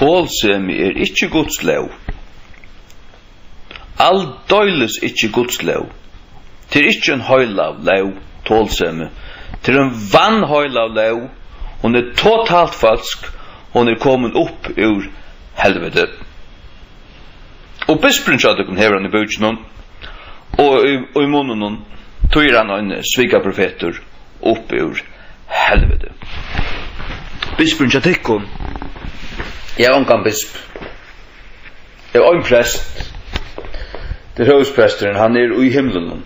tålsemi ikke Guds lov. Alldøyles ikke Guds lov. Til ikke en høylav lov, tålsemi. Til en vannhøylav lov. Hon totalt falsk. Hon kommet opp ur helvete. Og bisperen sa det hever han i bøtjen og i munnen tog han en sviga profeter opp ur helvete. Bisperen sa tikkun. Jeg er ångan bisp. Jeg er en prest. Det er høvdspresteren, han er i himmelen.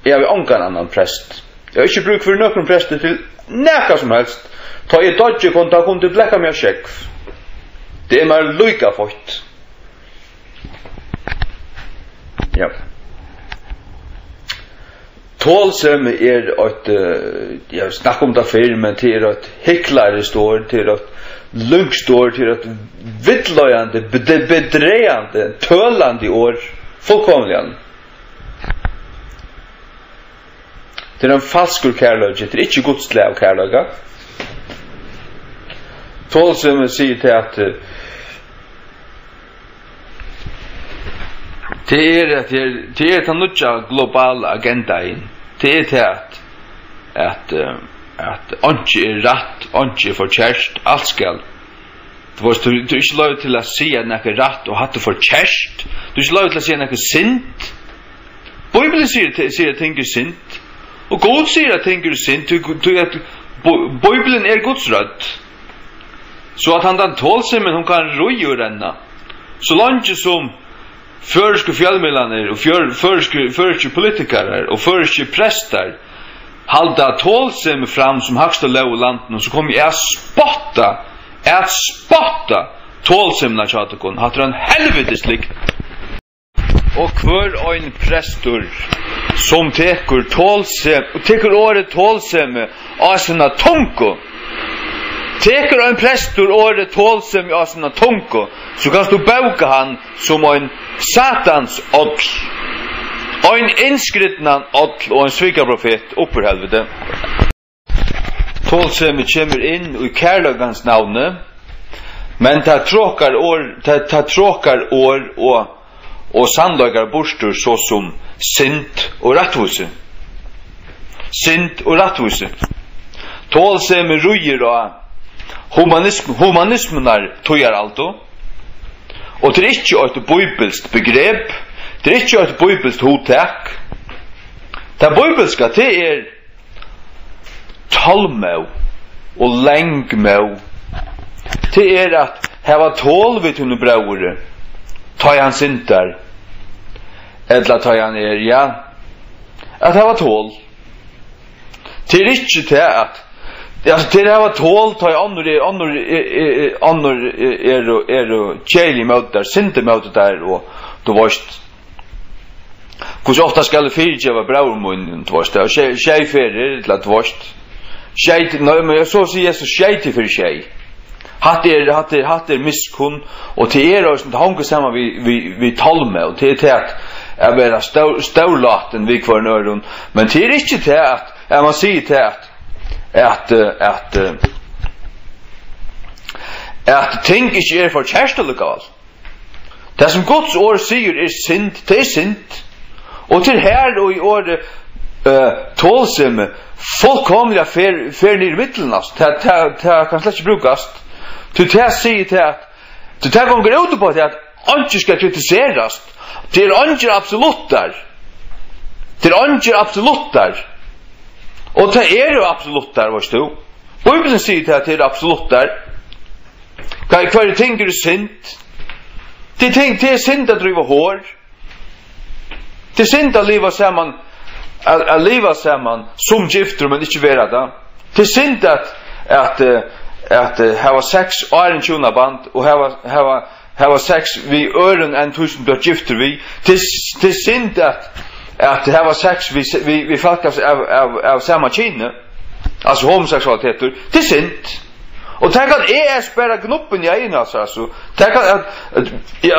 Jeg er ångan annan prest. Jeg har ikke bruk for noen prester til nekka som helst. Ta jeg dodge kon ta kun til blekka meg skjekk. Det er mer lyka fort. Ja. Tålsemi er at jeg snakker om det før, men til at hiklare står, til at lunk står, til at vittløyande, bedreiande, tølande år, fullkomlig. Det er en falskur kærløyge, det er ikke godslev kærløyga. Tålsemi sier til at det er den nødja globale agendaen. Det er til at ikke er rett, ikke er forkjærst, alt skal. Du er ikke lov til å si at noe er rett og hatt det forkjærst. Du er ikke lov til å si at noe er sint. Bibelen sier at ting er sint. Og Gud sier at ting er sint. Bibelen er Guds rødt. Så at han den tålsimmen hun kan røye ur henne. Så langt som førske fjellmidlaner og førske politikere og førske prester halda tålsimme fram som haksta lov i landen, og så kommer jeg spotta tålsimna tjatakon, hatt han helvetes likt. Og hver ein prestor som teker året tålsimme av sina tunko, teker ein prestor året tålsimme av sina tunko, så kan du bauka han som en satans ådl, ein innskrittnan ådl og en svikarprofet oppur helvete. Tålsemi kommer inn i kærløgans navne, men ta tråkar år og sannløgar bostur så som sint og rattvise. Sint og rattvise. Tålsemi rujer og humanismenar tøyer alto, og det er ikke et bibelsk begrep, det er ikke et bibelsk hotek. Det bibelska, det er talmau og lengmau. Det er at heva tål vid hunne braure, ta han sintar, eller ta han ja, at heva tål. Det er ikke det at det heva tål, ta annor kjeli møte der, sinte møte der, og du varst hvordan ofta skal det fyrirgjeva braurmunnen, du varst, og tjei ferir, eller du varst, men så sier Jesus tjei til fyrir tjei. Hatt er miskunn, og til det hanker sammen vi talme, og til at jeg vera staulaten vi kvar nøren, men til ikke til at man sier til at ting ikke er for kjærstelig. Det som Guds år sier er sint, det er sint. Og til her og i året tålsimme, fullkomlig fer ned i middelen, det kan slett ikke brukast. Til det sier til at det gonger ut på at ikke skal kritiseres. Det er ikke absolutter. Det er ikke absolutter. Og det er jo absolutter, varst du. Bibelen sier til at det er absolutter. Hva er ting er sint? Det er sint å drive hår. Det er sint å leva sammen som gifter, men ikke være det. Det er sint at hava sex og en tjonaband, og hava sex vi øren enn tusen blir gifter vi. Det er sint at hava sex vi folk av samme kine, altså homoseksualiteter. Det er sint. Og tenk at ES bare gnuppen i egen, altså. Tenk at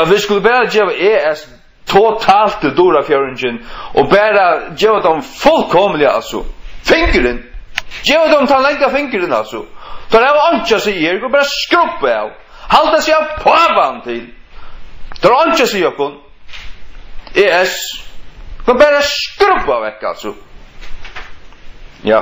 vi skulle bare gjøre ES totalt dora fjøringen, og bare gjøre dem fullkomlig, altså. Fingeren. Gjøre dem ta lengta fingeren, altså. Da det var ikke å si, jeg går bare skruppe av. halda seg av pavan til. Det er ikke sier okkur. Kan bare skrubba vekk, altså. Ja.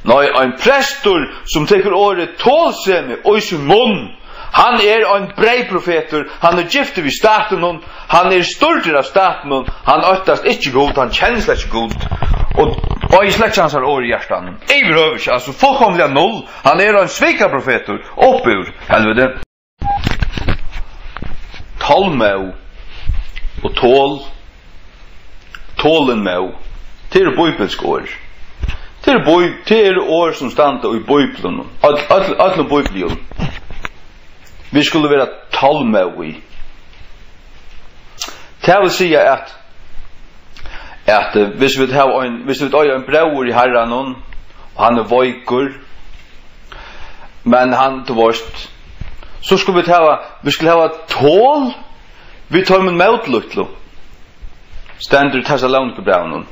Nei, ein prestor som tekur året tålsemi og i sin munn, han en brei-profeter, han gifte vid staten, han stolter av staten, han øttast ikke god, han kjenner slett ikke god, og i slett hans år i hjertan. Jeg behøver ikke, altså fullkomlig null, han en svika-profeter, oppur, helvete. Talmau og tålen mau, til bibelsk år. Til år som standa i bibelen, alle bibelen. Vi skulle være talmau i. Det vil si at hvis vi har en bror i herren, og han vojkur, men han tvorst, så skulle vi skulle ha tål, vi tar med mautluktlo. Stendur Thessalonikebrevnen.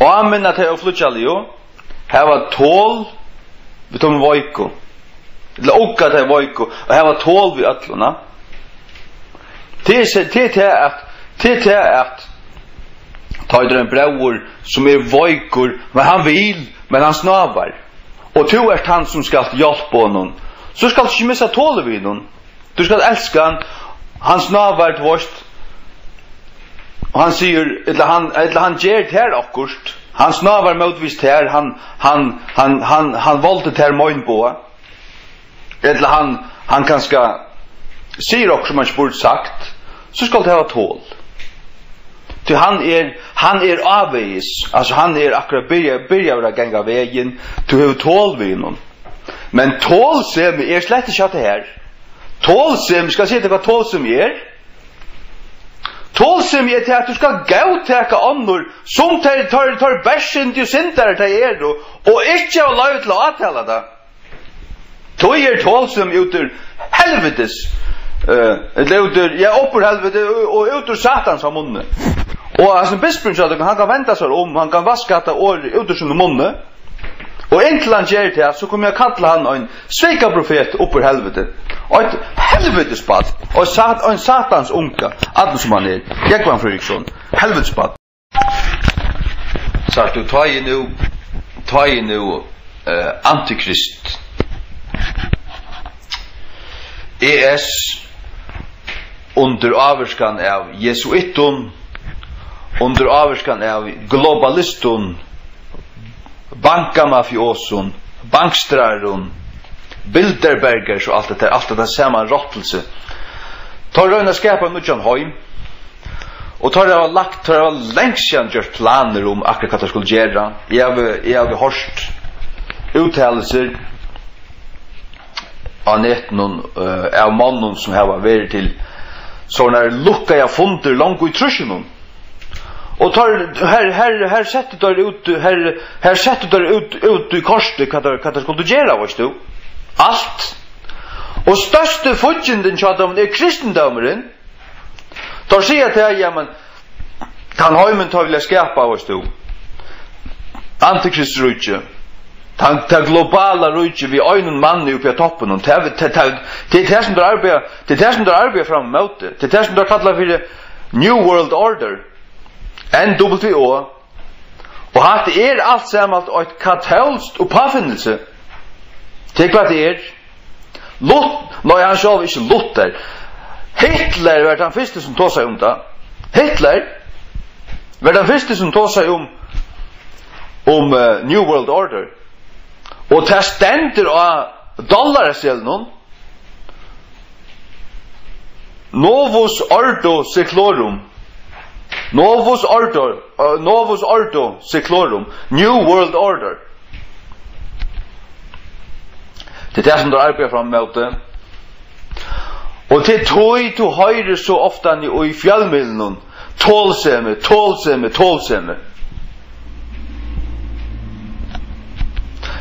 Og amen at jeg flutjalio, hava tål, vi tar med vojko. Eller okka til vojko, og hava tål vi ötluna. Det til at ta en bror som vojkur, men han vil, men han snavar. Og du han som skal hjelpe honom. Så skal du ikke missa tål vid honom. Du skal elska han snavar tvorst. Og han sier, eller han gjer her akkurst. Han snavar motvist her, han valgte her moinboa. Eller han kanskje sier okkur som han spurt sagt, så skal det ha tål. Til han avveis, altså han akkurat byrja å ganga vegin, til å ha tål vid noen. Men tålsemi slett ikke det her. Tålsemi, skal jeg si til hva tålsemi Tålsemi til at du skal gauteka annor som tar versen til syndere til og ikke ha lov til å avtale det. Tog tålsemi utur helvetes, oppur helvete og utur satans av munne. Og altså bisperen sa han kan vente seg han kan vaska dette år utur sin munne. Og inntil han gjør det, så kommer jeg kalla han en svika-profet oppur helvete. Og et helvetesbad. Og en satans unka. Alle som han Jekvann Fredriksson. Helvetesbad. Så du tar jeg nu antikrist. Under averskan av jesuitun. Under averskan av globalistun. Bankamafiosun, bankstrarun, Bilderbergers og alt det saman rottelse. Tar røyna skapa nudjan heim, og tar lengsjan gjort planer akkurat hva det skulle gjøre. Jeg har hørt uttalelser av netten av mannen som har vært til sånne lukka jeg funder langt i trusjonen. Og her setter der ut i korset hva det skulle gjøre, vet du? Alt. Og største fudgjenden kjadom kristendommeren. Da sier til ja, men kan heimen ta vilja skapa, vet du? Antikristrujtje. Ta globala rujtje vi øynen mann uppi av toppen. Det er som du arbeider fram mot det. Det er som du har kallat for New World Order. NWO. Og hatt alt sammen et katolsk oppfinnelse. Til hva det Nei, han selv ikke Luther. Hitler var den første som tog seg det. Hitler var den første som tog seg om New World Order. Og det stender av dollarselen Novus Ordo Seclorum. Novus Ordo Seclorum, New World Order. Det er det som du arbeider fram med det. Og til du høyrer så ofte i fjallmiddelen, tålsemme.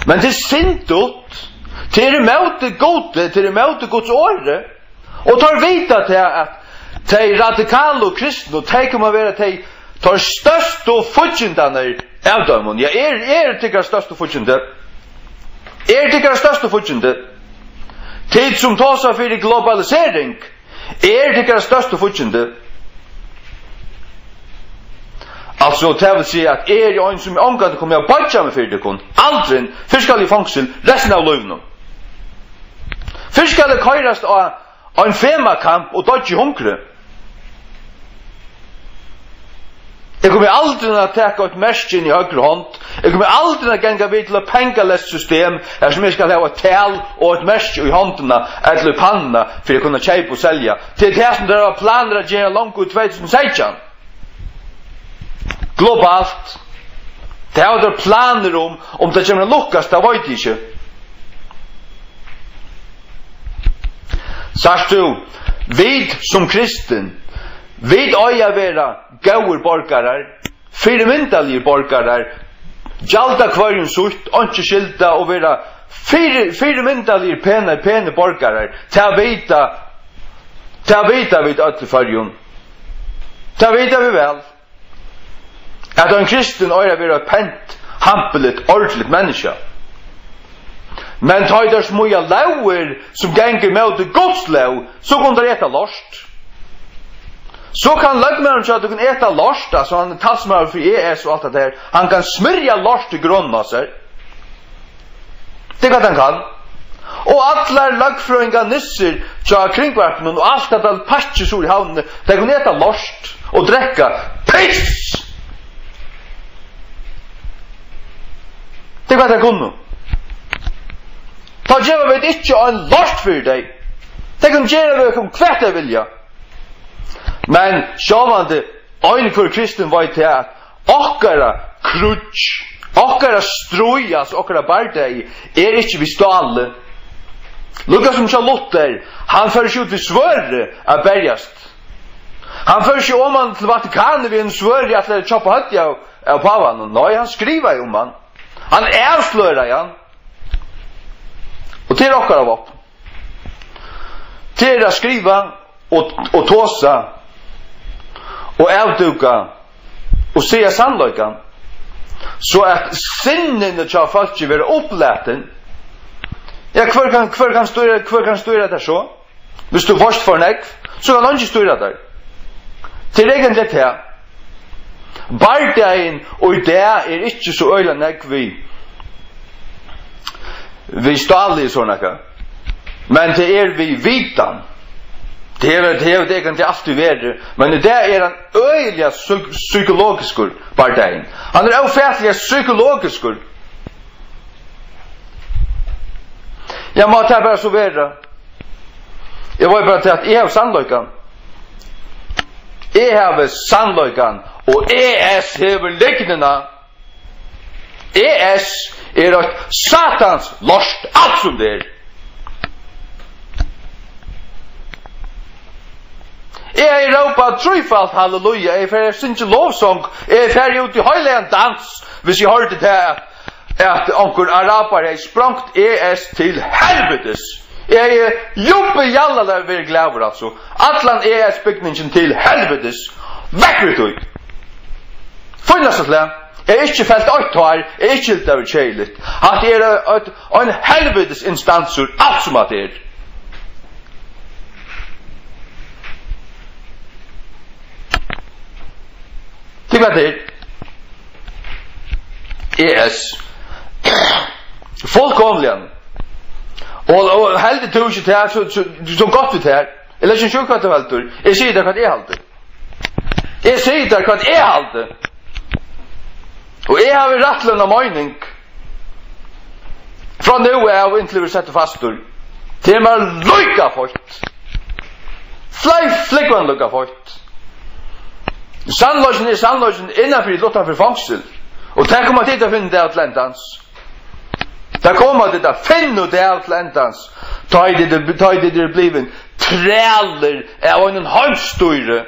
Men det sint ut, til møte gode, til møte Guds åre, og tar vita til at de radikale og kristne, de kommer være de tar største fudgjendene av dem. Ja, tikkert største fudgjende. Tikkert største fudgjende. Tid som tar seg for globalisering det største futsjende. Altså, det vil si at en som omgått kommer å badja med for det aldri, først skal i fangsel resten av løvene. Først skal det køyrast av en femakamp og dodge hungre. Jeg kommer aldri å ta et merke inn i høyre hånd. Jeg kommer aldri å genge vid til et pengalest system her som jeg skal ha et tal og et merke i håndene eller i pannene for å kunne kjøpe og selge. Til det som dere har planer å gjøre langt ut 2016. Globalt. Det har dere planer om det kommer å lukkast, det vet jeg ikke. Sagt du, vi som kristen, vi øya vera gauer borgarar, fyrirmyndalige borgarar, gjalda kvarjun sutt, ikke skilta og vera fyrirmyndalige pene borgarar, til vita vi øtle farjun. Til vita vi vel. At en kristen øya vera pent, hampeligt, ordentligt menneske. Men tar det smuja lauer som ganger med det godsløv, så kan det eta lost. Så kan løgmeren så at du kan eta lost, altså han talsmarer for ES og alt det der. Han kan smyrja lost til grunnen av seg. Det kan han kan. Og alle løgfrøynga nisser så kringvarpen og alt det der patches ur i havnene, de kan eta lost og drekka piss. Det kan han kunne. Ta gjeva vet ikkje en lost for deg. Det kan gjeva vet om hvert jeg vilja. Men sjåvande, øyne for kristen var til at okkara krutsk, okkara strujas, okkara bardei ikkje vi ståle. Lukka som Charlotte, han fører ikke ut vi svøre av bergast. Han fører ikke om han til Vatikanen vi en svøre at det er tjoppa høtt av pavan. Nei, han skriver om han. Han avslører han. Og til okkara våpen. Til å skriva og tåsa og avduka og se sannløykan så at sinnene til folk ikke vil oppleten. Ja, hver kan styre det så? Hvis du først får nekv, så kan han ikke styre det. Til egentlig det her. Bardeien og det ikke så øyla nekv vi stalig sånn ekka. Men det vi vitan. Det er egentlig alltid vært. Men det han øyelig psykologisk bardeien. Han ofertelig psykologisk. Jeg må ta bare så være. Jeg var bare til at jeg har sannløykan. Jeg har sannløykan. Og ES hever liknende. ES et satans lost. Alt som det Jeg er i Europa trufalt halleluja. Jeg er ikke lovsång. Jeg er ut i høyleien dans. Hvis jeg hørte det at onker araber er sprangt ES til helvetes. Jeg er jobbe jalla der vi er glæver altså. Atlan ES bygningen til helvetes. Vekker du. Funnet seg til Jeg er ikke felt ått her. Jeg er ikke helt av kjeiligt. At det er en helvetes instansur. Alt som at det er. Til hva det ES fullkomligen og heldig tog ikke til her så godt vi til her eller ikke sjuk hva til veldur jeg sier det hva jeg halte jeg sier det hva jeg halte og jeg har rattlen av mening fra nå av inntil vi setter fastur til meg lukka fort flikvann lukka fort Sannløsen innenfor i luttan for fangsel. Og det kommer til å finne det av lendans. Det kommer til å finne det av lendans. Ta i det bliven træler av en halvstøyre.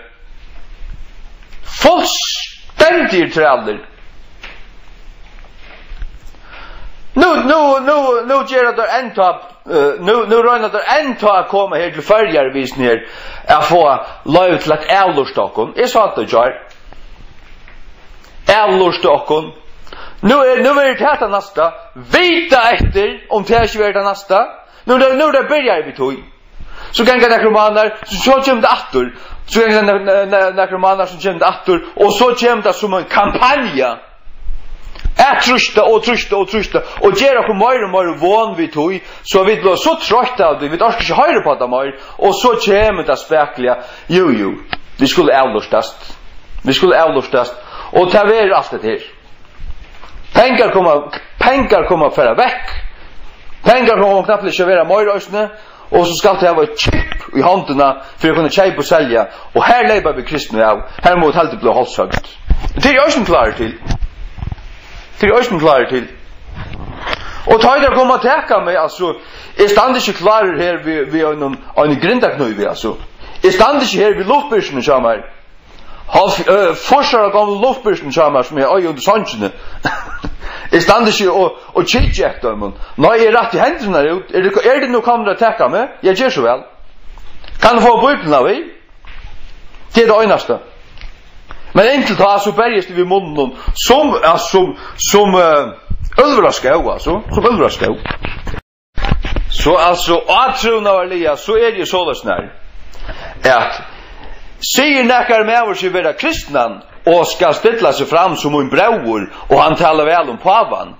Fullstendig træler. Nu gjør det enda nu røyner det enda å komme her til førjarvisen her å få lov til at avlorstokken jeg sa det gjør avlorstokken nu er det her til nasta vita etter om det ikke er det nasta Nu där börjar vi tog. Så kan jag nekromaner, så kommer det attor. Så kan jag nekromaner som kommer det attor. Och så kommer det som en kampanja. Trusta. Och gera på mer och mer van vi tog. Så vi blir så trötta av det. Vi orkar inte höra på det mer. Och så kommer det spekliga. Jo. Vi skulle avlustas. Och ta ver allt det här. Pengar kommer föra väck. Pengar kommer knappt inte vara mer ösne. Och så ska det ha ett chip i händerna för att kunna köpa och sälja. Och här lever vi kristna av. Här mot helt bli halshögt. Det är ösnen klar till. Och tajder kommer att täcka mig, alltså. Jag stannar inte klar här vid en grindaknöj, alltså. Jag stannar inte här vid luftbyrsen som är. Forsar gamla luftbyrsen som är som är under sannsjene. Jag stannar inte och kikar efter dem. Nej, jag är rätt i händerna ut. Är det nu kommer att täcka mig? Jag gör så väl. Kan du få bibeln av mig? Det är det einaste. Men inte ta så bergest vid munnen som överraskar alltså, som överraskar. Så alltså atrona av Elia, så är det ju sådär när att säger näkar med oss i vara kristnan och ska ställa sig fram som en bror och han talar väl om pavan.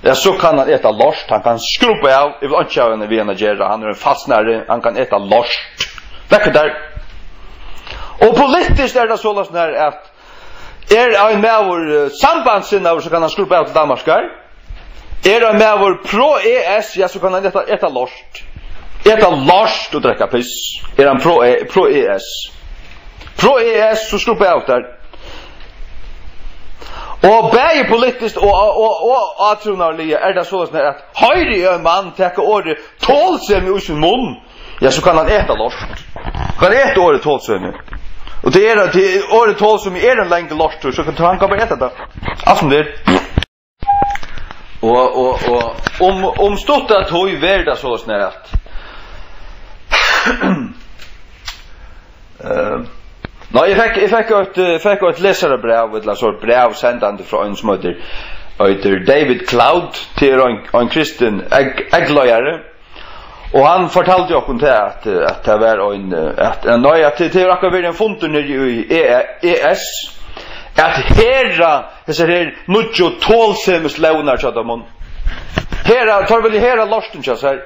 Ja, så kan han äta lorst, han kan skrupa av, jag vill inte ha en venagera, han är en fastnare, han kan äta lorst. Väcker där. Och politiskt är det sådär när att en med vår sambandsinnehaver så kan han skrupa av till Danmarkar. En med vår pro-ES, ja, så kan han äta lorst. Äta lorst och dricka piss. Han pro-ES. Pro-ES så skrupa av där. Och bäge politiskt och atrunarliga är det så att höjre en man täcka året tålsem i sin mun. Ja, så kan han äta lorst. Kan äta året tålsem. Och det är året 12 som är en längre lortur så kan han bara äta det. Allt som det är. Och om stått att höj värda så snärt. Nej, jag fick ett läsarbrev, ett sort brev sändande från en som heter David Cloud till en kristen ägglöjare. Och han fortalte jo om det att det var att det var akkurat en funter i ES att herra dessa här nudjo tålsemes launar så att man herra tar väl herra losten så här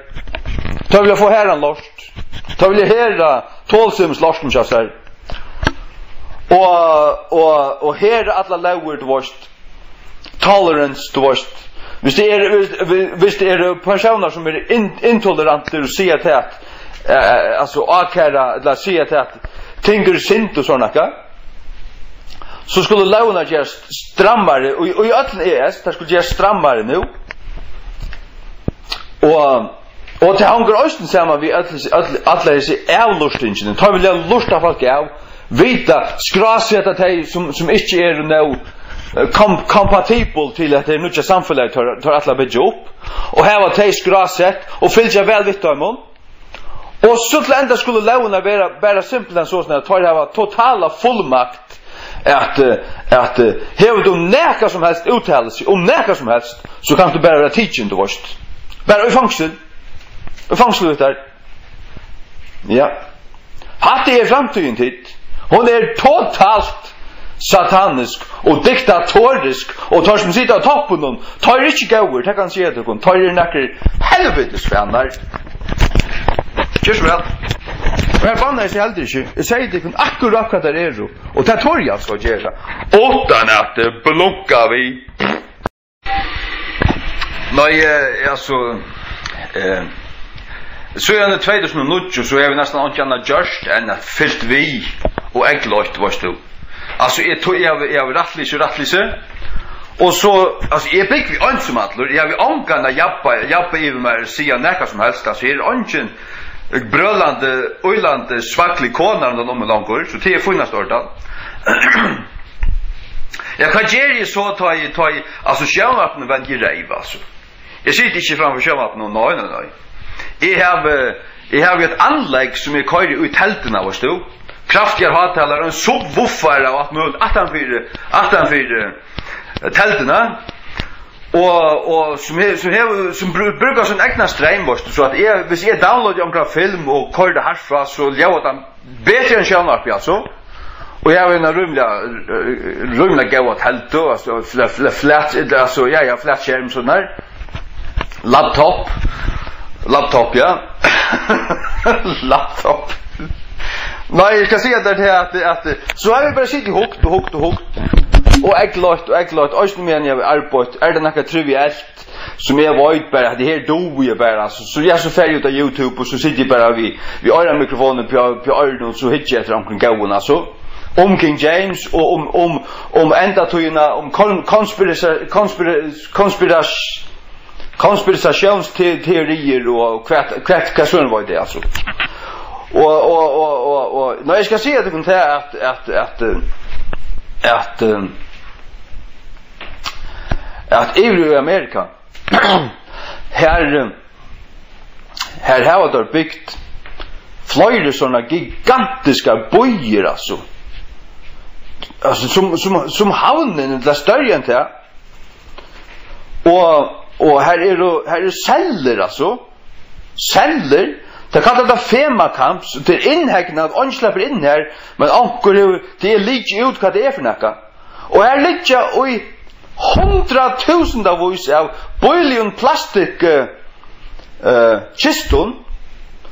tar väl få herran lost tar väl herra tålsemes losten så här och herra alla laur du varst tolerance du varst. Hvis det är personer som är intoleranter och säger till att alltså akara eller säger till att tänker synd och såna så skulle launa just strammare och i allt ES där skulle just strammare nu och det hänger östen samman vi alla är avlustingen tar vill jag lusta folk av vita skrassätta dig som inte är nu kompatibel till att det är mycket samfället tar alla bedja upp och här var det skrassätt och fylja väl vitt dem och så till ända skulle launa vara simpelt än så att tar det var totala fullmakt att häver du näka som helst uttala sig om näka som helst så kan du bara vara teaching du varst bara i fångsel där ja hatt det är framtiden tid hon är totalt satanisk och diktatorisk och tar som sitter på toppen och tar inte gåor det kan se det kon tar det näcker helvetes vänner just väl men fan är det helt inte jag säger det kon akkurat vad det är och det tar jag så göra utan att blocka vi nej alltså så är det 2009 så är vi nästan inte annat just än att fyllt vi och ägglöjt varst du. Alltså jag rättlig och så alltså jag fick vi ensamattlor jag vill angarna jappa i mig säga näka som helst alltså är ingen bröllande öllande svaklig konar de långor så det är funnast ordan. Jag kan ge så ta i alltså självatten vänjer dig alltså. Jag sitter inte framför självatten nej. Jag har ett anlägg som är kör ut tälterna var stå. Kraftiga högtalare en subwoofer och allt möjligt 18 tälterna och som brukar sån egna streambost så att hvis jag downloadar några film och kör det härifrån så gör det bättre än skärmar på alltså. Och jag har en rumla gå att helt då alltså flat alltså ja flat skärm så där. Laptop ja. Laptop. Nej, jag ska säga det att så har vi bara sitter högt och ägglott och men jag arbetar det något trivialt som jag vet bara det här då vi bara alltså så jag så färdig ut av YouTube och så sitter bara vi har mikrofonen på öronen så hittar jag omkring gåen alltså om King James och om ända tojarna om konspirationsteorier och kvart sån var det alltså och när jag ska säga det kan att i Amerika här har det byggt flera såna gigantiska bojer alltså som havnen där större än det och här är celler alltså celler det kallar det femakamps det är inhägnat och släpper in här men ankor det är lite ut vad det är för något och här ligger i 100,000 av billion plastik kiston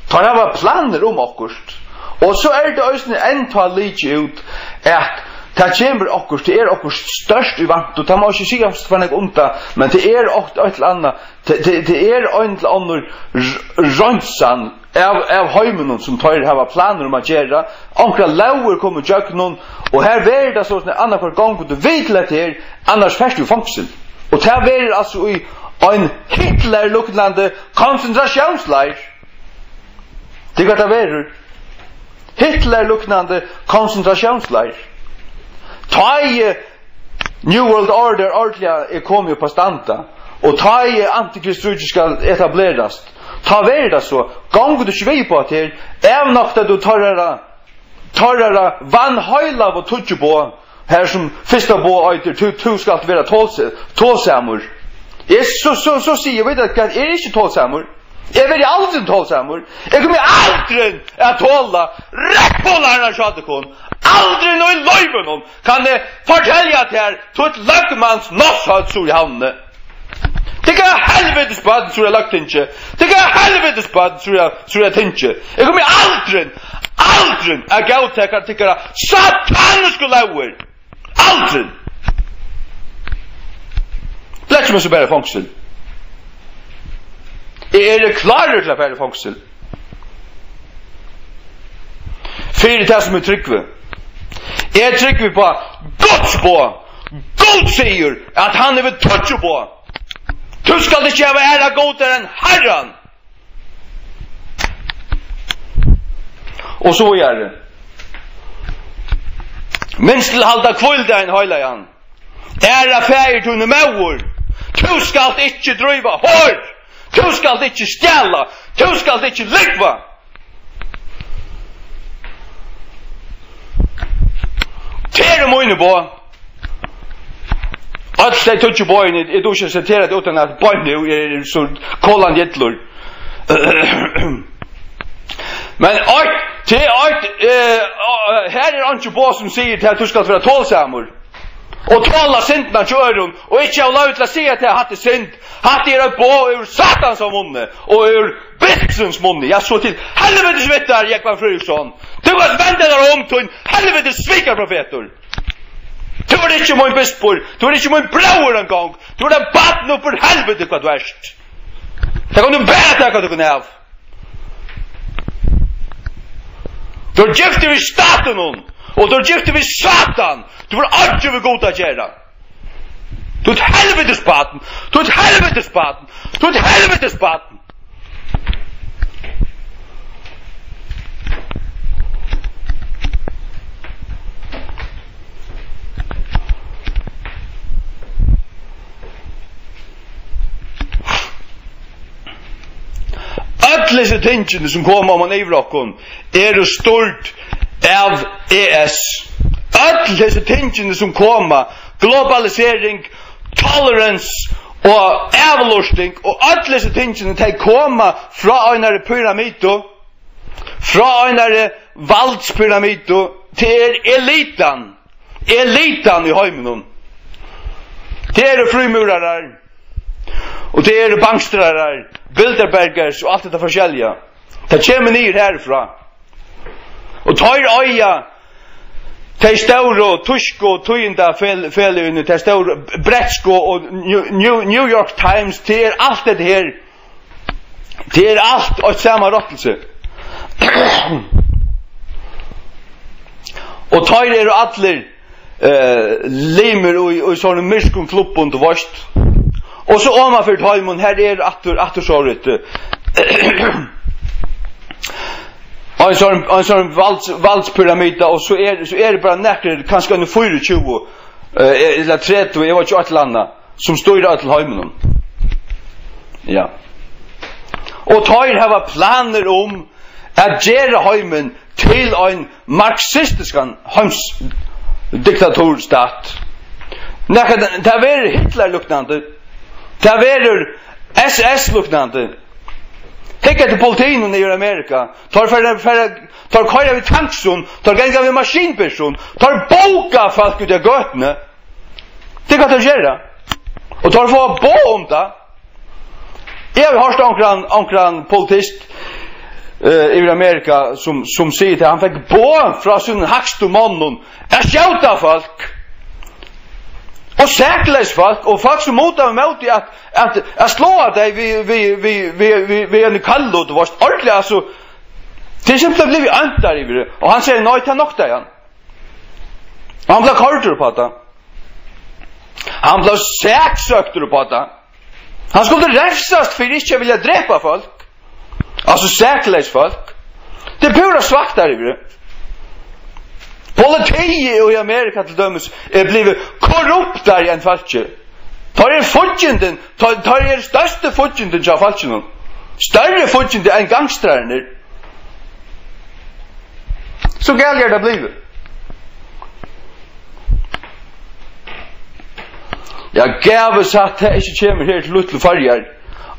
tar det var planer om akkurat och så är det också en tal lite ut att det kommer akkurat det är akkurat störst i vant och det måste ju säga för något onta men det är också ett annat det är en annan rönsan av heimen som tar det här planer om att göra ankra lower kommer jag någon och här är det så att andra för gång du vet lätt här annars fäst du fångsel och det här är alltså i en Hitler luktande koncentrationsläger det går det är Hitler luktande koncentrationsläger ta New World Order ordentligt kommer på stanta och ta antikristruget ska etableras ta värda så gång du svej på att det är nog att du tar van höjla och touch på här som första på att du ska vara tålsamor är så säger vi att är inte tålsamor jag vill aldrig tålsamor jag kommer aldrig att tåla rättbollarna så att det kon aldrig någon löjven kan det fortälja att här till ett lögmans nossat så i hamne det kan helvetes bad så jag lagt inte det kan helvetes bad så jag tänkte jag kommer aldrig att gå till att tycka sataniska lower aldrig lätt mig så bara fångsel är det klart att bara fångsel för det som är tryggve är tryggve på Guds på Gud säger att han är vid touch på du skal ikke ha æra godere enn Herren. Og så gjør det. Minst til halda kvölden høyla han. Æra fægir tunne mauer. Du skal ikke drøyva hår. Du skal ikke stjæla. Du skal ikke likva. Tere møyne på. Att det touch boy det då ska sätta det utan att boy nu så kollan jättlor. Men här är inte boy som säger att du ska vara tålsamor. Och tala syndna körum och inte jag låta säga att jag hade synd. Hade det på ur satans munne och ur bitsens munne. Jag så till helvetes vettar Jakob Frösson. Du var vända där om till helvetes svikar profeter. Du var ikke min bispor, du var ikke min bror en gang, du var den baden opp for helvete hva du erst. Det kan du bare takke du kan have. Du er giftig vid staten og du er giftig vid satan, du var aldri ved god å gjøre. Du er et helvetes baden, du er et helvetes baden, du er et helvetes baden. Alla dessa tingene som kommer om man evrockon är stort av ES. Alla dessa tingene som kommer globalisering, tolerance og avlosting og alle disse tingene de kommer fra en pyramido, fra en valdspyramido til elitan i heimen. Det frimurare og det bankstrare, Bilderbergers og alt dette forskjellige. Det kommer ned herfra. Og tar øya de store tyske og tøyende fellene, de store bretsko og New York Times, det alt det her. Det alt og samme rottelse. Og tar alle limer og sånne myrskum fluppund og vårt. Og så omanfyrt heimun, her atter så rett. En sånn valdspyramida, og så det bare nekker, kanskje en 24, eller 30, jeg var ikke et landa, som styrer til heimen. Ja. Og tar hava planer om at gjøre heimen til en marxistisk heimsdiktatorstat. Det er Hitler-luknande, det er SS-luknande. Hekka til politien i Amerika, tar køyra vid tanksun, tar genga vid maskinperson, tar boka folk ut av gøtene. Det kan de gjøre. Og tar få bo om det. Jeg har hørt omkran politist i Amerika som sier til han fikk bo fra sin hakstu mannen, skjauta folk. Og sækles folk, og folk som mot av mot at slå av deg vi en kallot, det var ordentlig, altså, til simpelthen blir vi antar i det, og han sier, nei, ta nok deg han. Han ble kortur på det. Han ble sæksøkter på det. Han skulle refsast for ikke vilja drepa folk, altså sækles folk. Det pura svakt der i det. Politiet i Amerika til dømes blivit korruptare enn falskje. Tar fudgjenden, tar største fudgjenden til falskjen. Større fudgjenden enn gangstrarene. Så galt det blivit. Jeg gav oss at jeg ikke kommer her til Luttle Farjar,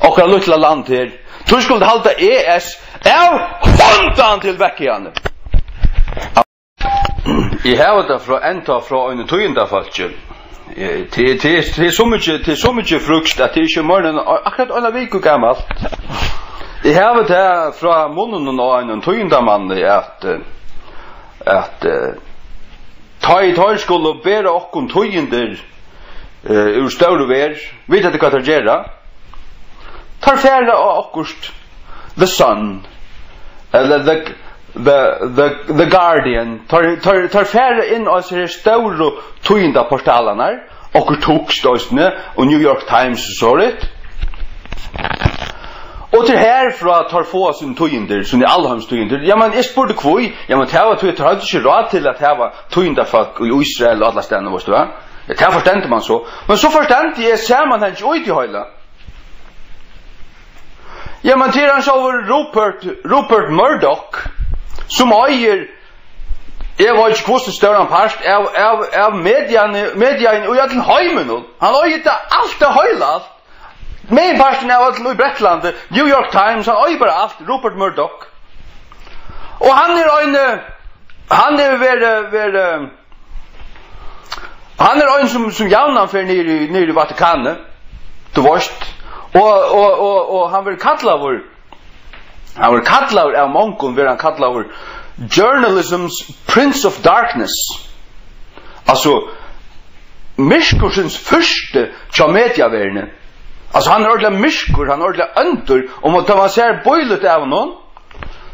okra Luttle land her. Du skulle halda ES av håndan til vekkjane. Jeg har det fra en tøyendafalskje. Det er så mye frukt at det er ikke morgen, akkurat en vik og gammelt. Jeg har det fra munnen av en tøyendamann at ta skulle bære okkon tøyender ur større vær, vet at det hva det gjør. Tar færre av okkurst The Sun, eller The Guardian, tar færre inn av seg større tøyenda portalene, okkur tokstøysene, og New York Times og så rett. Og til herfra tar få sin tøyender, som allheims tøyender. Ja, men jeg spurte kvoi, ja, men det var hadde ikke råd til at det var tøyendafolk i Israel og alle stedene, vet du hva? Det forstendte man så. Men så forstendte jeg sammenheng ut i høyla. Ja, men til han så Rupert Murdoch, som eier, jeg var ikke hvordan større part, av mediene og jeg til heimen. Han eier det alt det høyla. Med parten av til Bretland, New York Times, han eier bare alt, Rupert Murdoch. Og han er en som javnan for nere i Vatikanet, du varst, og han vil kallar av mongon, vil han kallar journalism's Prince of Darkness. Altså, myrskursens første tja mediaverne. Altså, han er ordentlig myrskur, han er ordentlig øndur, og når man ser bøylet av noen,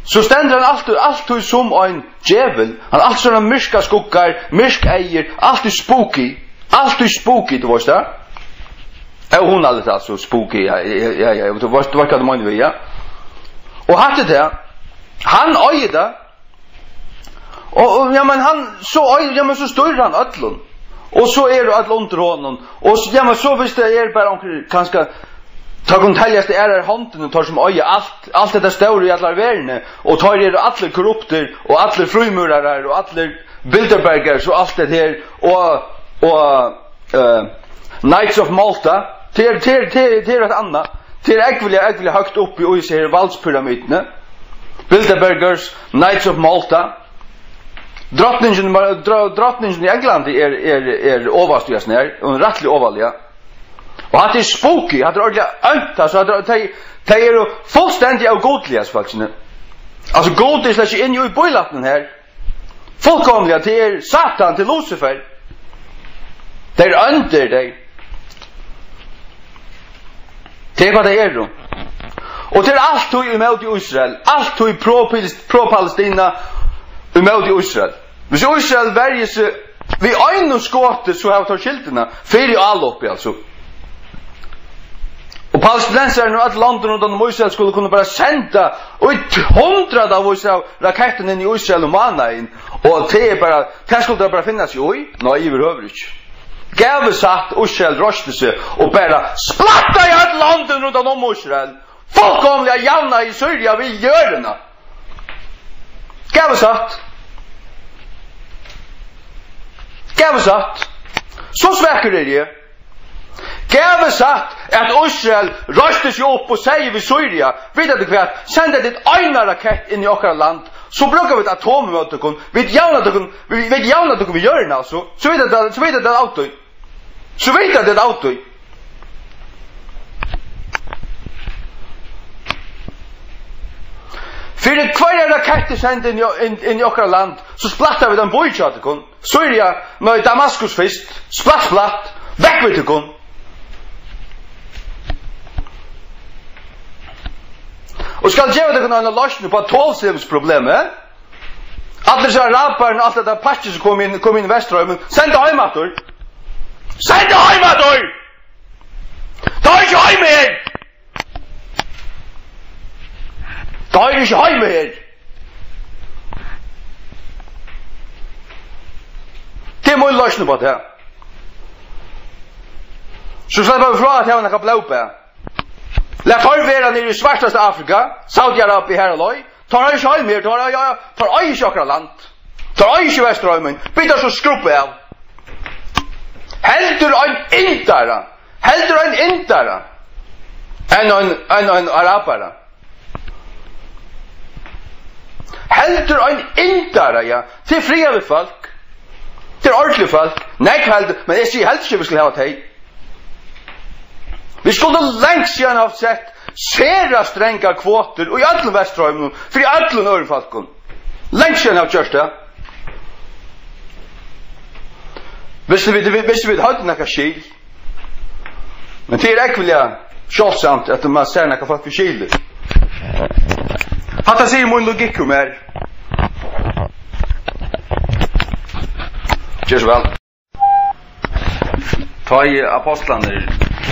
så stender han alltid som en djevel. Han alltid sånne myrska skuggar, myrsk eier, alltid spooky, du vet det? Hun er litt altså spooky, ja, du vet hva det mener vi, ja. Og hatt det, han øyer det, og ja, men han, så øyer, ja, men så styrer han ødlun, og så det ødl under honom, og ja, men så hvis det bare kanskje, ta kontaljast hånden og tar som øye alt dette større i alle verene, og tar alle korrupter, og alle frumurere, og alle Bilderbergers, og alt det her, og Knights of Malta, Till ett annat. Till äckliga högt upp i Israel valdspyramiden. Bilderbergers Knights of Malta. Drottningen i England är överstyrelsen här, och rättligt ovalliga. Och att det är spooky, att det är ordentligt önt, alltså att det är fullständigt av godliga faktiskt. Alltså god är släck in i bojlatten här. Fullkomliga till Satan, till Lucifer. Det är under dig. Det är vad det är då. Och det är allt tog emot i Israel. Allt tog pro-Palestina emot i Israel. Hvis Israel väljer sig vid en skåte så har vi tagit skilterna. För i all uppe alltså. Och palestinenser nu att landen och de Israel skulle kunna bara sända och 100 av Israel raketten in i Israel och manna in. Och det skulle det bara finnas i oj. Nej, överhuvud inte. Gäve satt Israel röste sig och bara splatta i ett landen runt om Israel. Fullkomliga jävna i Syria vill göra det. Gäve satt. Så sväcker det. Gäve satt att Israel röste sig upp och säger vid Syria. Vet du kvart, sända dit ena rakett in i åkra land. Så brukar vi ett atom mot det. Vi vet jävna det vi gör det alltså. Så vet det auto. Så vet det auto. För det kvar raketter sända in i åkra land. Så splattar vi den bojtjatikon. Syria med Damaskus fist. Splatt. Väck med tikon. Och ska ge det kunna lösning på tolvsevsproblemet. Alla så rappar och allt det där patches som kom in i Västerrömmen. Sänd det hem åter. Ta inte hem här. Det är möjligt lösning på det. Så släpper vi från att jag har blåpa. Lät vara nere i svartaste Afrika, Saudi-Arabien här och loj. Tar inte hem mer, tar inte åkra land. Tar inte Västerrömmen. Byter så skruppe av. Heldur en intara. En arabara. Heldur en intara, ja. Till fria folk. Till ordentligt folk. Nej, men jag säger helt inte vi skulle ha det. Vi skulle längst gärna ha sett sera stränga kvoter och i alla Västerrömmen, för i alla Örfalkon. Längst gärna ha gjort det. Visste vi hade några skil. Men det är äckliga kjolsamt att man ser några folk för skil. Hatta säger min logik om här. Kör så väl. Ta i apostlarna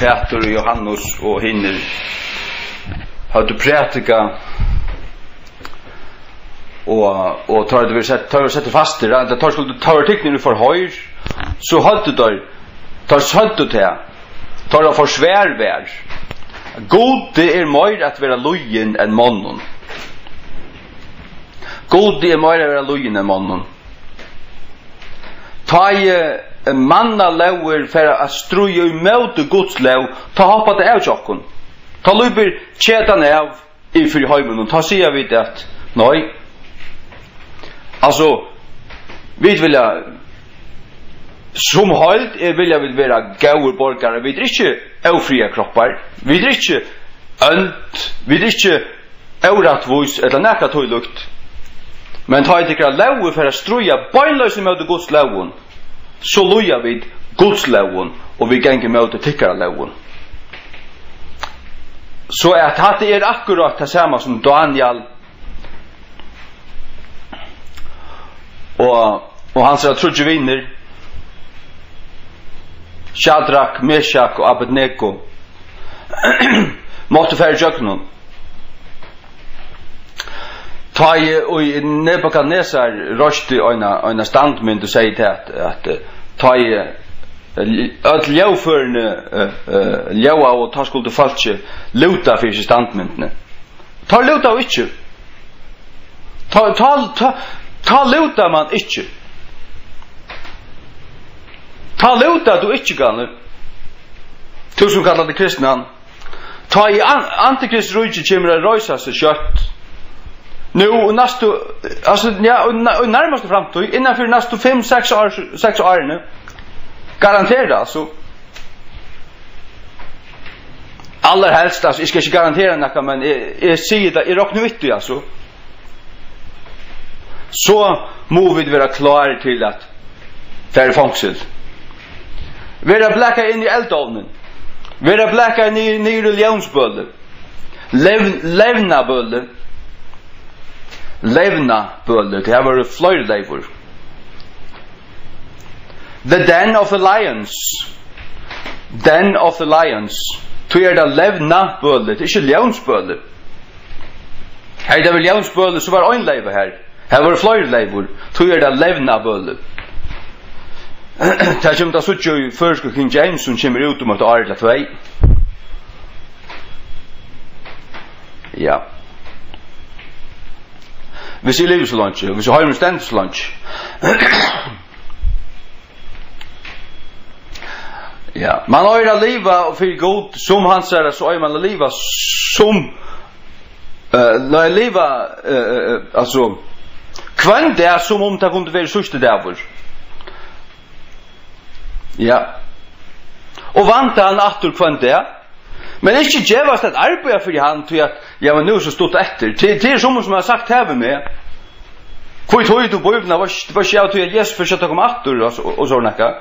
Peter och Johannes och hinner hade prätika och tar det vill sätta fast det tar skulle ta artikeln för höj så hade tar sant det tar för svär värld god det är mer att vara lojen än mannen god det är mer att vara lojen än mannen ta manna lower för att struja emot Guds lov ta hoppa det av jocken ta luber chetan av i för hemmen och ta se vid det nej alltså vi vill som halt vill jag vill vara goda borgare vi dricker ofria kroppar vi dricker vi dricker orättvist eller näka tollukt men ta inte lov för att struja beinlös emot Guds lov så lojar vi Guds lovon och vi gänger med att tycka lovon. Så att det är akkurat det samma som Daniel och han säger trudje vinner Shadrach, Meshach och Abednego måtte färre jöknon. Ta i Nebukadnezar rösti öna standmynd och säger till att ta i öll ljauførne ljaua og ta skuldu falske luta fyrir standmyndene. Ta luta og ikkje. Ta luta man ikkje. Ta luta du ikkje gane. Du som kallar det kristna. Ta i antikrist rujtje kommer att röjsa sig kött. Nu nästa alltså ja närmaste framtid innanför nästa 5-6 år nu. Garanterat alltså. Allra helst alltså jag ska inte garantera något men jag säger det är rock nu vitt alltså. Så må vi vara klara till att för fångsel. Vera bläcka in i eldovnen. Vera bläcka in i religionsbölle. Levna bölle. Det här var flöjleivor. The den of the lions. Tu är det levna bölle, det är inte leonsbölle. Här är det väl leonsbölle så var en leiva här. Här var flöjleivor. Tu är det levna bölle. Det kommer att sitta i förska King James som kommer ut om att arla 2. Ja. Vi ser livet så långt, vi ser höjmen ständigt så långt. Ja, man har att leva och för god som han säger så är man att leva som när leva alltså kvant det är som om det kunde vara sista där. Ja. Och vanta han åter kvant det. Men inte gevast att arbeta för han till att ja men nu så stort efter. Till som har sagt här med. Kvit höjt du bövna var jag till Jesus för att komma åter och så näka.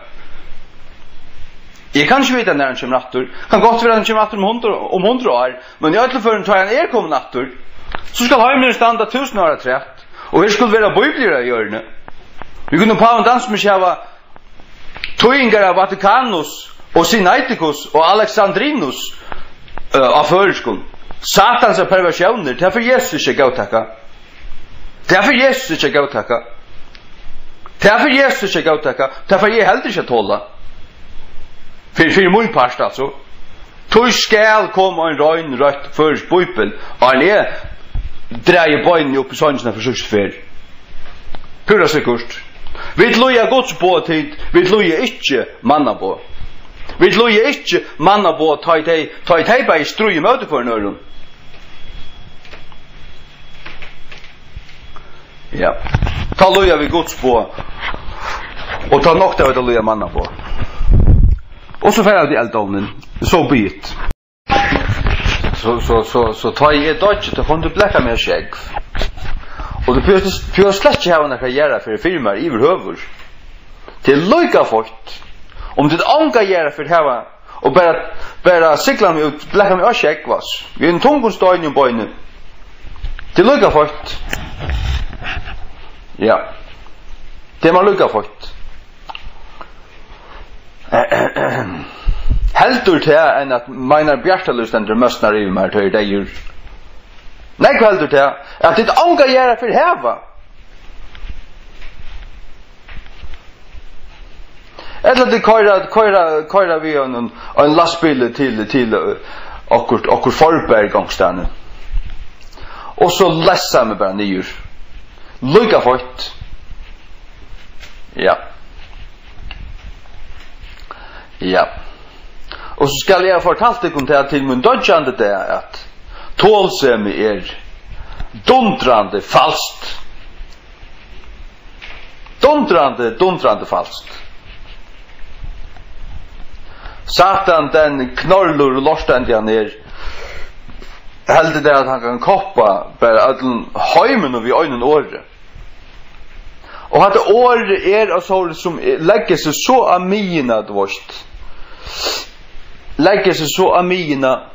Jag kan inte veta när han kommer åter. Kan gott vara han kommer åter om 100 år, men jag tror för han tar kommer åter. Så ska hemmen standa 1000 år trätt. Och vi skulle vara biblar i hjörne. Vi kunde på en dans med själva Toingar av Vatikanus och Sinaiticus och Alexandrinus av förskon. Satans perversioner, därför Jesus inte gautaka. Därför Jesus inte gautaka. Därför Jesus inte gautaka. Därför jag heller inte tåla. För min part alltså. Tu skall komma en röjn rött först bibel. Och han drar böjnen upp i sångerna för sjuksfär. Pura säkert. Vi loja Guds båtid, vi loja ikke manna på. Vi loja ikke manna på ta i teipa i strui møte for nøren. Ja. Ta loja vi Guds på og ta nokta vi loja manna på. Og så færre de eldovnen, så byt. Så ta i dodge, ta kan du blekka med skjegg. Och det behöver slett inte ha några göra för firmar i överhuvud. Det är lika fort. Om det anka göra för här och bara cykla mig ut, bläcka mig och check vas. Vi en tungonstöjning i böjnen. Det är lika fort. Ja. Det är man lika fort. Helt ur det än att mina bjärtaluständer mössnar i mig till det djur. Nej kväldur till att det anka göra för häva. Eller det köra vi en lastbil till okkur Forberg gångstaden. Och så läsa mig bara nyr. Lugga fort. Ja. Ja. Och så ska jag fortalt dig till min dodjande det att tålsemi dundrande falskt. Dundrande falskt. Satan den knorrlur lorstandian heldig det att han kan koppa bara allen heimen och vid ögonen åre. Och att åre så som lägger sig så amina dvorst. Lägger sig så amina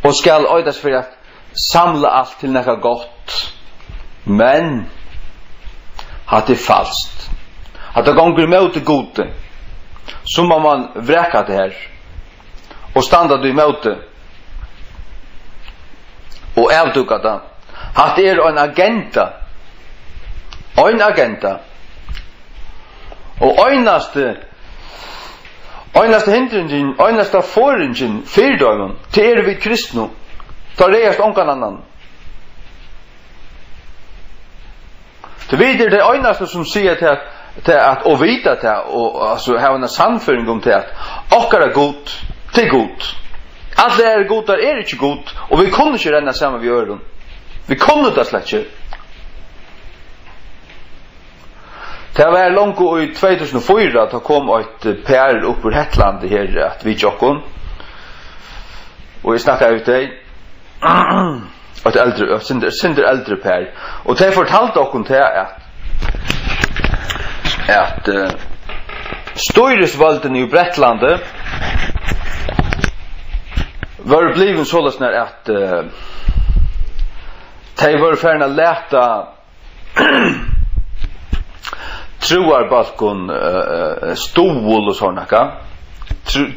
och skall ödas för att samla allt till något gott. Men att det är falskt. Att det gånger emot det gode. Så må man vräka det här. Och stanna du emot det. Och avduka det. Att det är en agenda. En agenda. Och einaste hindringen, einaste foringen, fyrdömen, till vi kristna. Ta reast onkan annan. Det vidare det einaste som säger till att och vita till och alltså ha en samföring om till att okkara gott till god. Alla är godar är inte god och vi kunde inte renna samman vid öron. Vi kunde det slett inte. Det var långt i 2004 att kom ett pär upp ur Hetland här att vi jockon. Och vi snackade ut dig. Ett äldre synder äldre pär. Och det fortalte oss till att Støyresvalden i Bretlandet var bliven således när att de var färna läta troarbalkon stol och såna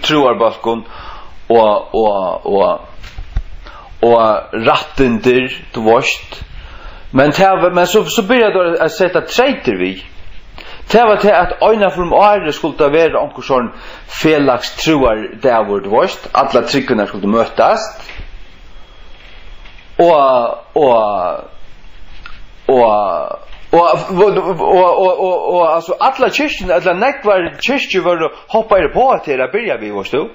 troarbalkon och rattendir du varst men så började det att sätta trejter vi det var till att öjna från året skulle vara onkel sån felax troar där vart varst alla tryckarna skulle mötas och alltså alla kyrkan alla näckvar kyrkor var hoppade på att det börja vi varst då.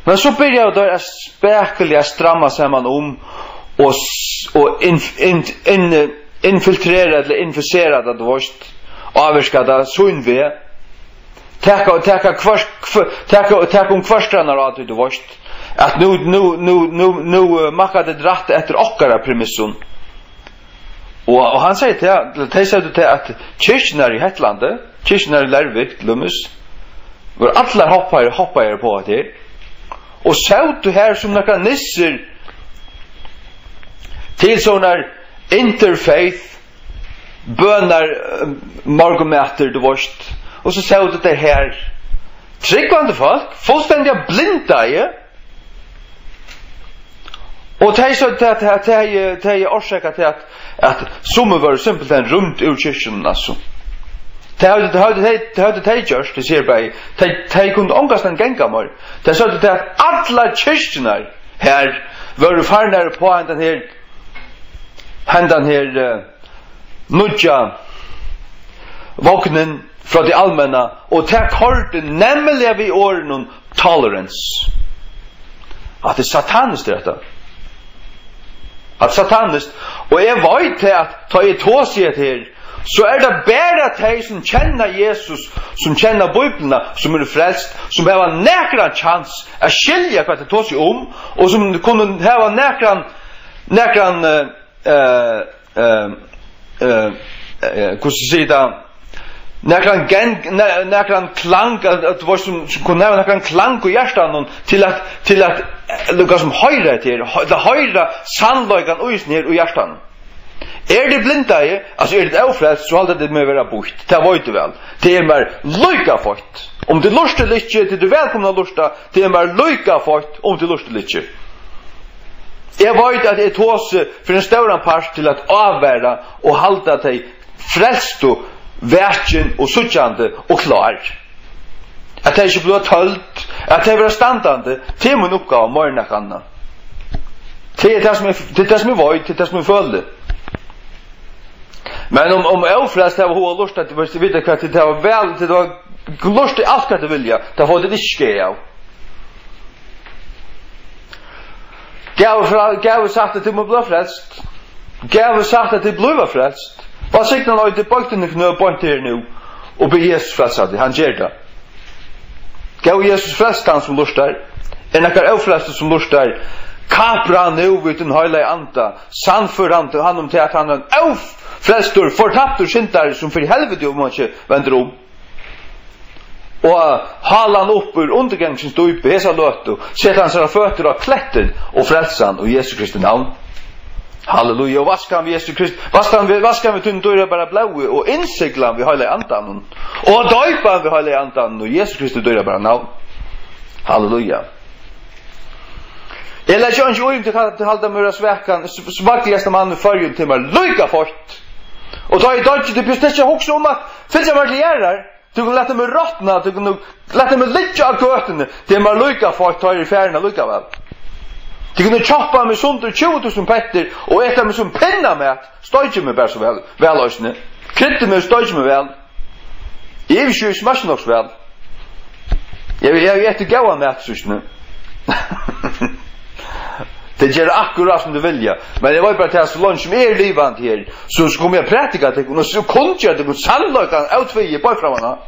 Men så började det att spekula stramma samman och infiltrera eller inficera det varst avskada sunve täcka kvarstrarna att det varst att nu makade dratt efter okkara premissun och han säger till att kyrknar i Hetlandet kyrknar i Lervik Lummus var alla hoppar på att det och så du här som några nisser till såna interfaith bönar morgomäter du varst och så sa du det här tryggvande folk fullständiga blinda ju och det så att det är orsaka till att som var simpelt en runt ur kyrkan alltså det hade just det ser bara det kunde ångast en gängamor det så att alla kyrkorna här var farnare på den här nudja vaknen från det allmänna och det korte nämligen vi åren tolerance att det sataniskt detta att sataniskt och jag vet att ta ett tåsighet här så är det bara de som känner Jesus som känner Bibeln som är frälst som har näkran chans att skilja vad det tar sig om och som kunde ha näkran näkran klang att vad som kunde ha näkran klang och hjärtan till att lukka som höjra till det höjra sannlöjgan och just ner och hjärtan. Det blinda alltså det ofrälst så håller det med vara bort. Det var inte väl. Det mer lika fort. Om det lustar lite det du välkomna lusta, det mer lika fort om det lustar lite. Jag vet att det tås för en stor part till att avvärda och hålla dig frälst och verken och suttjande och klar. Att det inte blir tölt, att det blir standande till min uppgave morgonakanna. Det är det som är vojt, det är det som är följde. Men om ofrälst det var hål lust att det vita kvart det var väl det var lust i allt det vilja det var det inte ske av. Gav sagt att det må bli frälst. Gav sagt att det blir frälst. Vad säger han att det bakten knö point här nu och be Jesus frälsad han ger det. Gav Jesus frälst han som lustar. Några ofrälst som lustar. Kapra nu vid den heliga anda. Sannför han om till att han en frälstor fortaptor syntar som för helvete om man inte vänder om. Och halan upp ur undergången stod uppe hesa löto. Sätter han sina fötter av klätten och frälsan och Jesus Kristi namn. Halleluja. Och vaskan vi Jesus Kristi. Vaskan vi tunn dörra bara blåa och insiglan vi heliga andan. Och döpan vi heliga andan och Jesus Kristi dörra bara namn. Halleluja. Eller jag inte oj till halda muras veckan svagligaste mannen förjun till mig lika fort. Och då är det inte det bästa också om att finns jag verkligen du kan låta mig rottna, du kan låta mig ligga av göten. Det är man lika fort tar i färna lika väl. Du kan choppa med sånt och 20,000 petter och äta med som pinna med stöjt mig bara så väl ösne. Kryddar med stöjt mig väl. I är ju smash också väl. Jag vet inte gå med så nu. Det gör akkurat som du vill. Men det var bara till så lunch med livant här. Så kommer jag praktika det och så kunde jag det sannolikan utväge på framåt.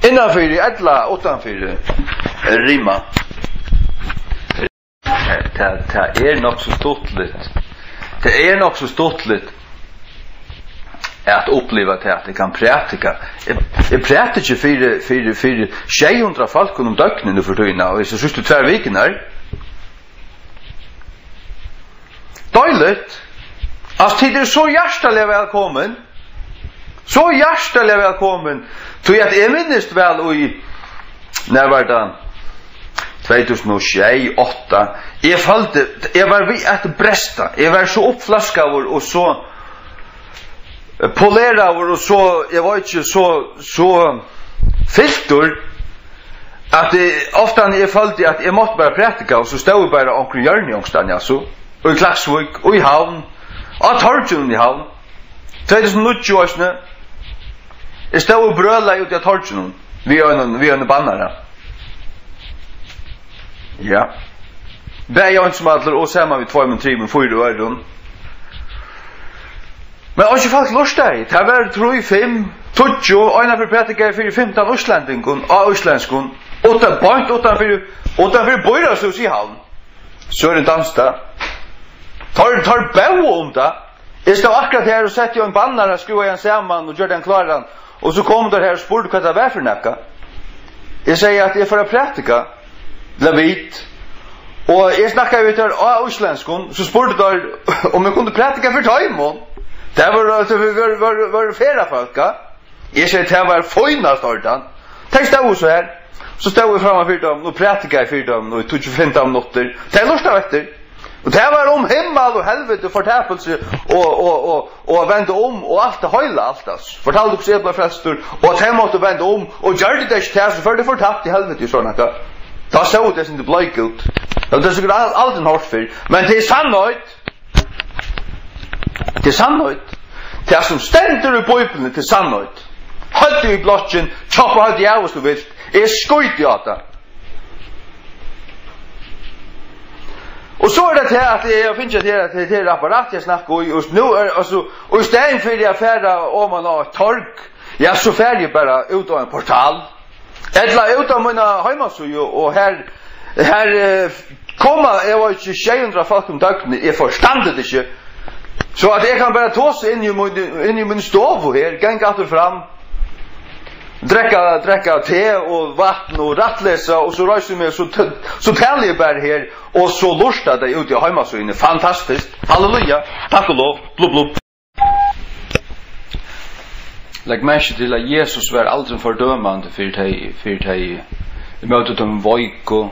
Innanför alla utanför rimma. Det är nog så stottligt. Det är nog så stottligt att uppleva att det kan praktika. Jag pratar inte för 600 folk om dögnet nu för tiden och så sista 2 veckor. Dåligt. Alltså tid är så hjärtligt välkommen. Så hjärtligt välkommen. Tror jag att jag minns väl i när var det 2008. Jag var vid att bresta. Jag var så uppflaskad och så polerad och så jag var inte så filter att det ofta när jag följde att jag måste bara praktika och så stod jag bara omkring Jörnjongstad alltså. Och i Klaksvik, och i Havn, og Torgjun i Havn. 2008 jeg stod og brøla ut i Torgjun, vi er en bannare. Ja. Det er jo en som atler, og sammen vi 2 3 4 øyren. Men også folk lortet, det var 3, 5, 20, og en av pratikere for 15 Øslandingen, og Øslandskon, utanfor Bøyrashus i Havn. Søren Danstad. Tar bæv om det. Jeg stod akkurat her og sette jo en banner og skruva en sammen og gjør den klaran. Og så kom der her og spurte hva det var for nekka. Jeg sier at jeg får pratika. Lavit. Og jeg snakket ut her av Øslandskon. Så spurte der om jeg kunne pratika for Taimon. Det var færa folka. Jeg sier at det var føynast ordan. Tenk stod så her. Så stod vi framme for dem. Og pratika i 4 dem. Og i 25 minutter. Det er lort av etter. Og det var himmel og helvete fortapelse og vende og alt det høyla alt altså. Fortalte på Sebla Frelstor og de måtte vende og gjør det ikke til så før det fortapt i helvete i sånn akka. Da så det som det bløyk ut. Det er sikkert alt en hårdt fyr. Men det er sannhøyt. Det er sannhøyt. Det er som stender i bøypene til sannhøyt. Høyt i blotjen, tjoppa høyt i avs du vilt. Jeg skøyt i at det. Og så det her at jeg finner at det apparat jeg snakker og nu altså og i stedet for jeg færre om man har torg ja så færre jeg bare ut av en portal eller ut av mine heimasøy og her kommer jeg var ikke 600 folk om døgnet jeg forstand det ikke så at jeg kan bare ta seg inn i min stov her gang atter fram drekka te og vatten og rattlesa og så reiser meg så taler jeg bare her og så lorsta det ut i heimasøyene fantastisk, halleluja takk og lov, blub blub Legg merke til at Jesus var aldri fordømende for de i møtet om voiko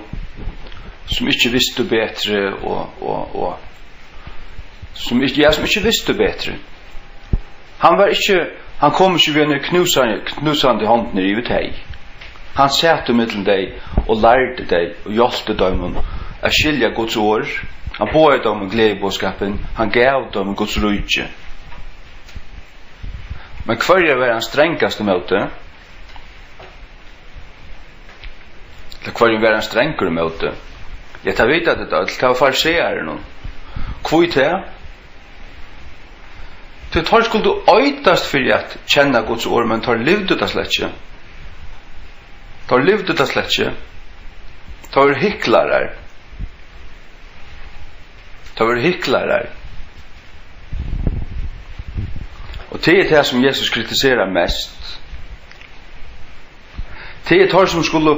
som ikke visste bedre og som ikke visste bedre han kom ikke ved en knusande hånden i deg. Han sette mittelen deg og lærte deg og hjelpte dem å skilja Guds ord. Han bøyde dem med gledebåskapen. Han gav dem Guds rydde. Men hver var han strengeste møte? Eller hver var han strengere møte? Jeg tar vidt at det var fariseere nå. Hvor er det? Det tar skulle du øytast for at kjenne Guds ord, men tar livdet det slett ikke. Tar livdet det slett ikke. Tar hyklare. Tar hyklare. Og det er det som Jesus kritiserer mest. Det er det som skulle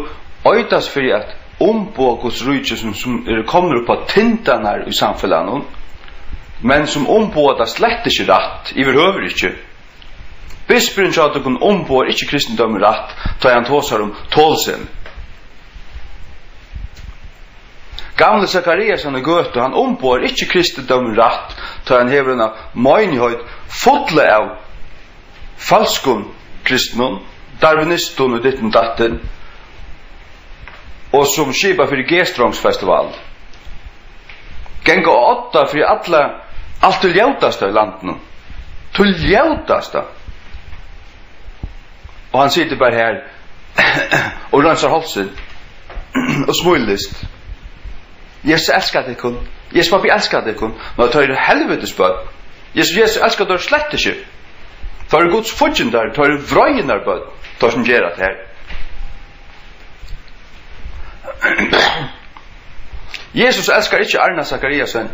øytast for at ombå Guds rydde som kommer opp av tintan her i samfunnet men som ombåda slett ikke rett, i verhøver ikke. Bisperen sa at hun ombår ikke kristendom rett, da han tåsar om tålsen. Gamle Zakarias han gøte, han ombår ikke kristendom rett, da han hever en møgnighet fotle av falskon kristendom, darwiniston og ditten datten, og som skipa for G-strongsfestival. Genga 8 for alt til ljautaste i landet. Til ljautaste. Og han sitter bare her og rønser halsen. og smulist. Jesus elskar dekon. Jesus pappi elskar dekon. Men tar det helvetes bøn. Jesus elskar dere slett ikke. Tar det Guds fudgjendar, tar det vrøyenar bøn. Tar som gjør det her. Jesus elskar ikke Arna Zakariasen.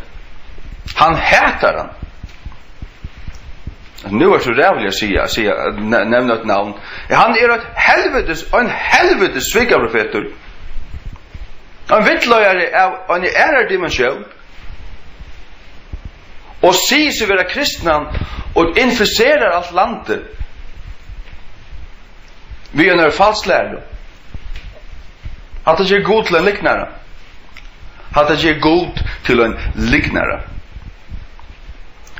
Han hatar han. Nu er så rævlig å nevne et navn. Han en helvetes svigaprofeter. Han vittløyere av en dimensjon. Og sier seg være kristna og infiserer alt landet. Vi er en falsklærer. At det ikke er god til en liknare. At det ikke er god til en liknare.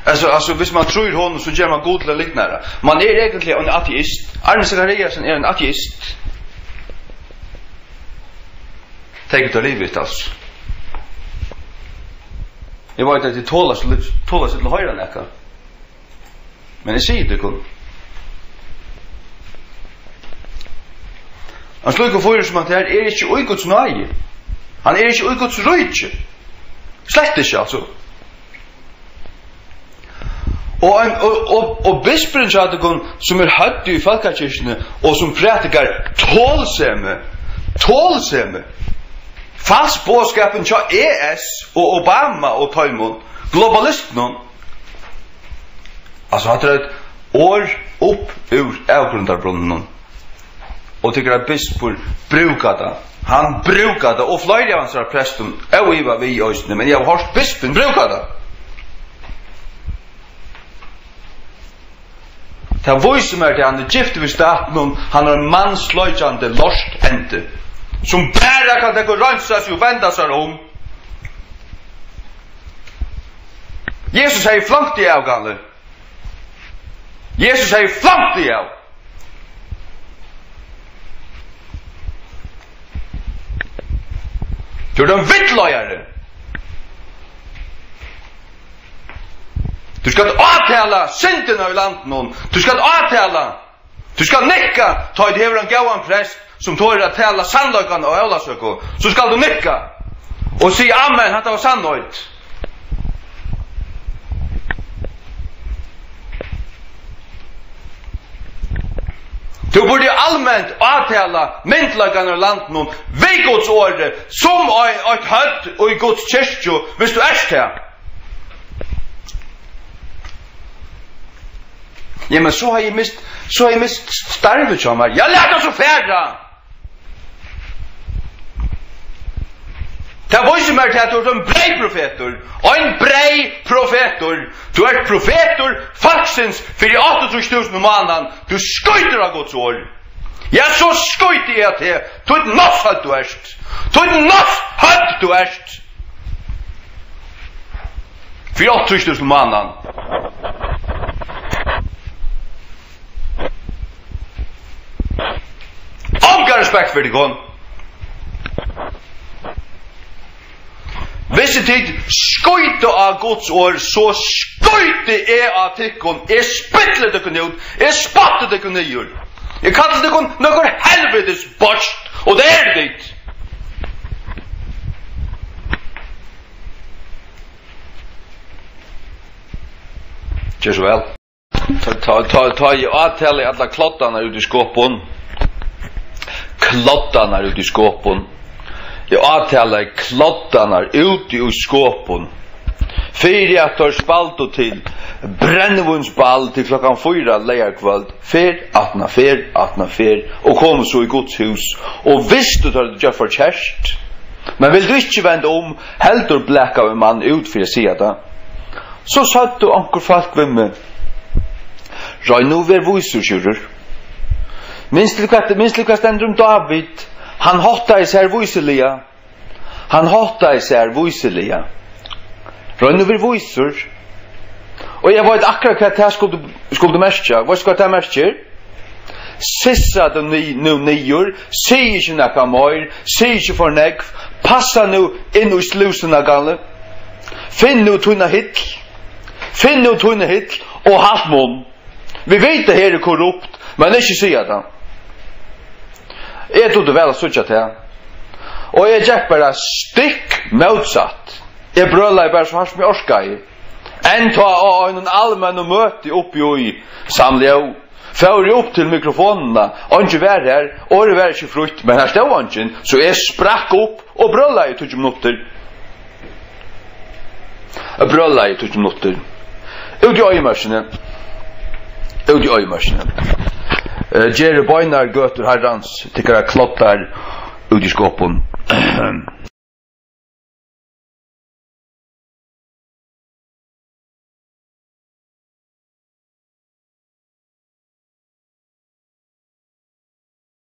Altså, hvis man tror honom så gjør man god til en liknare. Man er egentlig en ateist. Arne Zakariasen er en ateist. Tenk ut av livet, altså. Jeg vet at de tåler seg til å høre nekka. Men jeg sier det kun. Han slår ikke for som at det her er ikke ui Guds nøye. Han er ikke ui Guds røyke. Slett ikke, altså. Og bisperen som er høtt i folkekirkene og som prætikar tålsemme falsk bådskapen til ES og Obama og Tøymon globalisten altså hatt det et år opp ur avgrunndarbrunnen og tykker at bispor brukar det han brukar det og flere av hans er presten og i var vi i østene men jeg har hørt bispen brukar det ta voice mer til han er gift ved staten han er en mannsløyjande lorsk ente som bara kan det gå rönsa sig och vända sig om. Jesus har flankt i avgången. Jesus har flankt i av. Du är en vittlöjare. Du ska avtala synderna i landet. Du ska avtala. Du ska nicka ta ett hever en gåan präst som tårer att tala sannlökan och ölasöko. Så ska du nicka och säga amen att det var sannlöjt. Du borde allmänt avtala myndlagan och landet vid Guds ord som ett hött och i Guds kyrkjo hvis du är här. Ja, men så har jag mist starvet som här. Jag lärde så färda. Det var ju mer till att du är en brej profetor. Och en brej profetor. Du är profetor faxens för i 8.000 månaden. Du skojter av Guds ord. Ja, så skojter jag till. Du är ett nosshatt du ärst. Du är ett nosshatt du ärst. För i 8.000 månaden. Omga respekt för det gång. Hvis jeg tid skøyte av Guds år, så skøyte jeg av tikkun. Jeg spytler det kun ut. Jeg spatter det kun nyur. Jeg kallar det kun noen helvetes borst. Og det er det. Kjør så vel. Ta i avtale alla klottarna ut i skåpen. Klottarna ut i skåpen. Jeg avtaler klottarna ut i skåpen. Fyrir at tar spalt og til brennevunnsball til klokkan 4 leierkveld. Fyr, og kom så i Guds hus. Og hvis du tar det gjør for kjærst, men vil du ikke vende om, heldur blekka av en mann ut for å si det, så satt du anker folk ved meg. Røy nu ver voisurkjører. Minst til hva stender David. Han hatta i sær voiselia. Røy nu ver voisur. Og jeg vet akkurat hva det skulle merke. Hva skal det merke? Sissa det nu nyur. Sier ikke nekka møyr. Sier ikke for nekv. Passa nu inn i slusen av galle. Finn nu tunna hitl. Og halt mun. Vi vet det her er korrupt, men ikke sier det. Jeg tog det vel å sutja til. Og jeg gikk bare stikk motsatt. Jeg brølla bare så hardt som jeg orska i. En ta av en allmenn og møte oppe i samleo. Før jeg opp til mikrofonene, og ikke vær her, og det var ikke frukt, men her stod han ikke, så jeg sprakk opp og brølla i 20 minutter. Jeg brølla i 20 minutter. Ut i øyemarsene. Jerry Boynar gøter herrans, tykker jeg klottar ut i skåpen.